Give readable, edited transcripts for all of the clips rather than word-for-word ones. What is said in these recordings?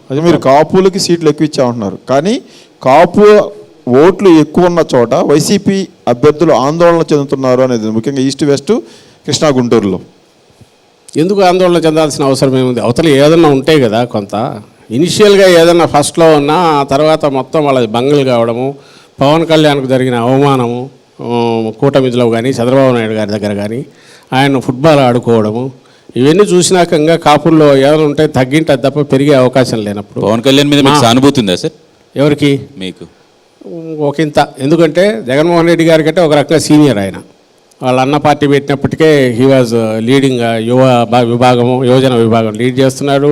అది మీరు కాపులకి సీట్లు ఎక్కువ ఇచ్చామంటున్నారు, కానీ కాపు ఓట్లు ఎక్కువ ఉన్న చోట వైసీపీ అభ్యర్థులు ఆందోళన చెందుతున్నారు అనేది ముఖ్యంగా ఈస్ట్ వెస్ట్ కృష్ణా గుంటూరులో. ఎందుకు ఆందోళన చెందాల్సిన అవసరం ఏముంది? అవతల ఏదన్నా ఉంటాయి కదా, కొంత ఇనిషియల్గా ఏదన్నా ఫస్ట్లో ఉన్నా ఆ తర్వాత మొత్తం వాళ్ళది బంగలు కావడము, పవన్ కళ్యాణ్కు జరిగిన అవమానము కూటమిలో కానీ చంద్రబాబు నాయుడు గారి దగ్గర కానీ ఆయన ఫుట్బాల్ ఆడుకోవడము, ఇవన్నీ చూసినాక ఇంకా కాపుల్లో ఏమైనా ఉంటే తగ్గింటే తప్ప పెరిగే అవకాశం లేనప్పుడు. పవన్ కళ్యాణ్ మీద మీకు సానుభూతి ఉందా సార్? ఎవరికి? మీకు. ఒకంత. ఎందుకంటే జగన్మోహన్ రెడ్డి గారి కంటే ఒక రకంగా సీనియర్ ఆయన. వాళ్ళ అన్న పార్టీ పెట్టినప్పటికే హీ వాజ్ లీడింగ్ యువజన విభాగం లీడ్ చేస్తున్నాడు.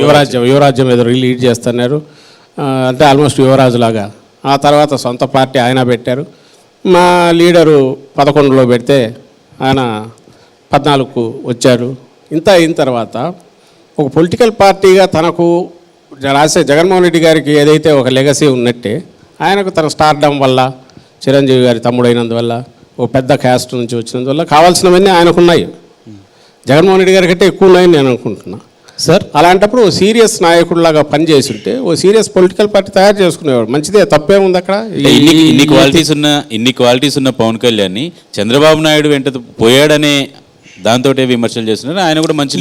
యువరాజ్యం ఎదురు లీడ్ చేస్తున్నారు, అంటే ఆల్మోస్ట్ యువరాజులాగా. ఆ తర్వాత సొంత పార్టీ ఆయన పెట్టారు. మా లీడరు 11లో పెడితే ఆయన 14కు వచ్చారు. ఇంత అయిన తర్వాత ఒక పొలిటికల్ పార్టీగా తనకు రాసే జగన్మోహన్ రెడ్డి గారికి ఏదైతే ఒక లెగసీ ఉన్నట్టే ఆయనకు తన స్టార్డమ్ వల్ల, చిరంజీవి గారి తమ్ముడైనందువల్ల, ఒక పెద్ద క్యాస్ట్ నుంచి వచ్చినందువల్ల కావాల్సినవన్నీ ఆయనకున్నాయి. జగన్మోహన్ రెడ్డి గారి కంటే ఎక్కువ ఉన్నాయని నేను అనుకుంటున్నా సార్. అలాంటప్పుడు ఓ సీరియస్ నాయకుడిలాగా పనిచేసి ఉంటే ఓ సీరియస్ పొలిటికల్ పార్టీ తయారు చేసుకునేవాడు. మంచిదే, తప్పే ఉంది అక్కడ. ఇన్ని క్వాలిటీస్ ఉన్న పవన్ కళ్యాణ్ని చంద్రబాబు నాయుడు వెంట పోయాడనే దాంతో విమర్శలు చేస్తున్నారు. ఆయన కూడా మంచి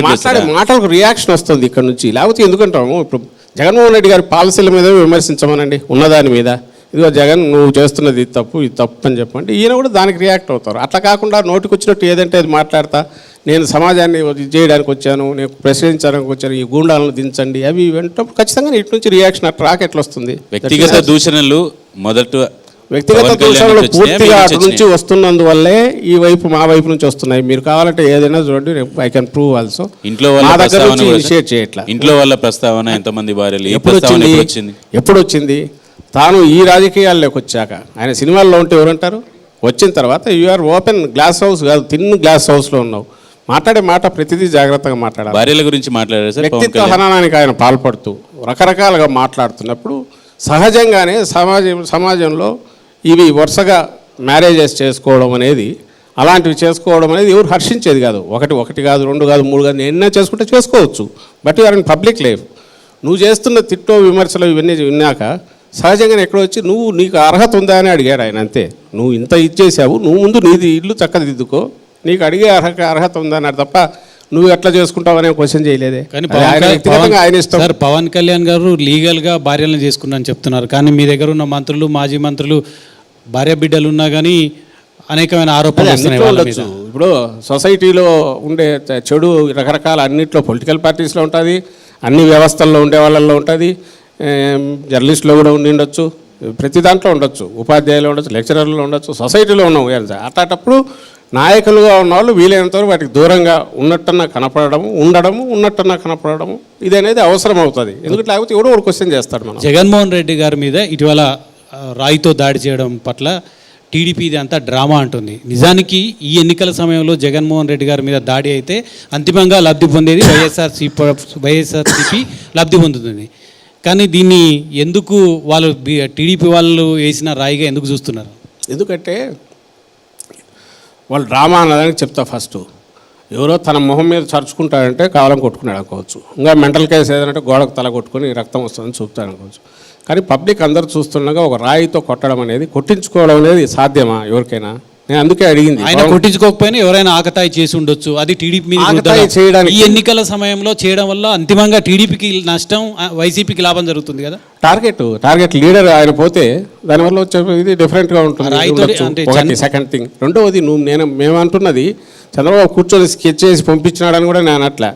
మాట్లాడే మాటలకు రియాక్షన్ వస్తుంది ఇక్కడ నుంచి. లేకపోతే ఎందుకంటాము, ఇప్పుడు జగన్మోహన్ రెడ్డి గారి పాలసీల మీద విమర్శించమనండి, ఉన్నదాని మీద. ఇదిగో జగన్ నువ్వు చేస్తున్నది ఇది తప్పు అని చెప్పండి, ఈయన కూడా దానికి రియాక్ట్ అవుతారు. అట్లా కాకుండా నోటికి వచ్చినట్టు ఏదంటే అది మాట్లాడతా, నేను సమాజాన్ని చేయడానికి వచ్చాను, నేను ప్రశ్నించడానికి వచ్చాను, ఈ గూండాలను దించండి అవి వెంటప్పుడు ఖచ్చితంగా ఇటు నుంచి రియాక్షన్ ట్రాక్ ఎట్లా వస్తుంది? వ్యక్తిగత దూషణలు వ్యక్తిగత దూషణలు పూర్తిగా అటు నుంచి వస్తున్నందువల్లే ఈ వైపు మా వైపు నుంచి వస్తున్నాయి. మీరు కావాలంటే ఏదైనా చూడండి, ఐ కెన్ ప్రూవ్ ఆల్సో. ఇంట్లో వాళ్ళ ప్రస్తావన ఎంతమంది భార్యలు ఎప్పుడు వచ్చింది? తాను ఈ రాజకీయాల్లోకి వచ్చాక. ఆయన సినిమాల్లో ఉంటే ఎవరంటారు? వచ్చిన తర్వాత యూఆర్ ఓపెన్ గ్లాస్ హౌస్ కాదు, తిన్ గ్లాస్ హౌస్లో ఉన్నావు. మాట్లాడే మాట ప్రతిదీ జాగ్రత్తగా మాట్లాడాలి. భార్యల గురించి మాట్లాడారు. వ్యక్తిత్వ హననానికి ఆయన పాల్పడుతూ రకరకాలుగా మాట్లాడుతున్నప్పుడు సహజంగానే సమాజంలో ఇవి వరుసగా మ్యారేజెస్ చేసుకోవడం అనేది, అలాంటివి చేసుకోవడం అనేది ఎవరు హర్షించేది కాదు. ఒకటి కాదు, 2 కాదు, 3 కాదు, ఎన్నో చేసుకుంటే చేసుకోవచ్చు. But you're in public life. నువ్వు చేస్తున్న తిట్టో విమర్శలు ఇవన్నీ విన్నాక సహజంగానే ఎక్కడో వచ్చి నీకు అర్హత ఉందా అని అడిగాడు ఆయన. అంతే, నువ్వు ఇంత ఇచ్చేసావు, నువ్వు ముందు నీది ఇల్లు చక్కదిద్దుకో, నీకు అడిగే అర్హత ఉందా అన్నాడు తప్ప నువ్వు ఎట్లా చేసుకుంటావనే క్వశ్చన్ చేయలేదే. కానీ ఆయన ఇష్టం సార్. పవన్ కళ్యాణ్ గారు లీగల్గా భార్యలను చేసుకున్నారని చెప్తున్నారు, కానీ మీ దగ్గర ఉన్న మంత్రులు, మాజీ మంత్రులు భార్య బిడ్డలు ఉన్నా కానీ అనేకమైన ఆరోపణలు వస్తున్నాయి. ఇప్పుడు సొసైటీలో ఉండే చెడు రకరకాల అన్నింటిలో, పొలిటికల్ పార్టీస్లో ఉంటుంది, అన్ని వ్యవస్థల్లో ఉండే వాళ్ళల్లో ఉంటుంది, జర్నలిస్టులో కూడా ఉండొచ్చు, ప్రతి దాంట్లో ఉండొచ్చు, ఉపాధ్యాయులు ఉండొచ్చు, లెక్చరర్లు ఉండొచ్చు, సొసైటీలో ఉన్నాం. అట్లాంటప్పుడు నాయకులుగా ఉన్న వాళ్ళు వీలైనంతవరకు వాటికి దూరంగా ఉన్నట్టున్నా కనపడము ఇది అనేది అవసరం అవుతుంది. ఎందుకంటే లేకపోతే ఎవడో ఒక క్వశ్చన్ చేస్తాడు. మనం జగన్మోహన్ రెడ్డి గారి మీద ఇటీవల రాయితో దాడి చేయడం పట్ల టీడీపీ అంతా డ్రామా అంటుంది. నిజానికి ఈ ఎన్నికల సమయంలో జగన్మోహన్ రెడ్డి గారి మీద దాడి అయితే అంతిమంగా లబ్ధి పొందేది వైఎస్ఆర్సీపీ లబ్ధి పొందుతుంది. కానీ దీన్ని ఎందుకు వాళ్ళు టీడీపీ వాళ్ళు వేసిన రాయిగా ఎందుకు చూస్తున్నారు? ఎందుకంటే వాళ్ళు డ్రామా అన్నదానికి చెప్తా. ఫస్ట్ ఎవరో తన మొహం మీద చరుచుకుంటాడంటే కావాలని కొట్టుకున్నాడు అనుకోవచ్చు. ఇంకా మెంటల్ కేసు ఏదంటే గోడకు తల కొట్టుకొని రక్తం వస్తుందని చూపుతాడు అనుకోవచ్చు. కానీ పబ్లిక్ అందరూ చూస్తుండగా ఒక రాయితో కొట్టడం అనేది, కొట్టించుకోవడం అనేది సాధ్యమా ఎవరికైనా? నేను అందుకే అడిగింది. ఆయన కొట్టించుకోకపోయినా ఎవరైనా ఆకతాయి చేసి ఉండొచ్చు, అది టీడీపీ మీద చేయడానికి. ఈ ఎన్నికల సమయంలో చేయడం వల్ల అంతిమంగా టీడీపీకి నష్టం, వైసీపీకి లాభం జరుగుతుంది కదా. టార్గెట్ లీడర్ ఆయన పోతే దానివల్ల వచ్చే ఇది డిఫరెంట్గా ఉంటుంది. Second thing. రెండవది, మేమంటున్నది చంద్రబాబు కూర్చొని స్కెచ్ చేసి పంపించినాడని కూడా నేను అట్లా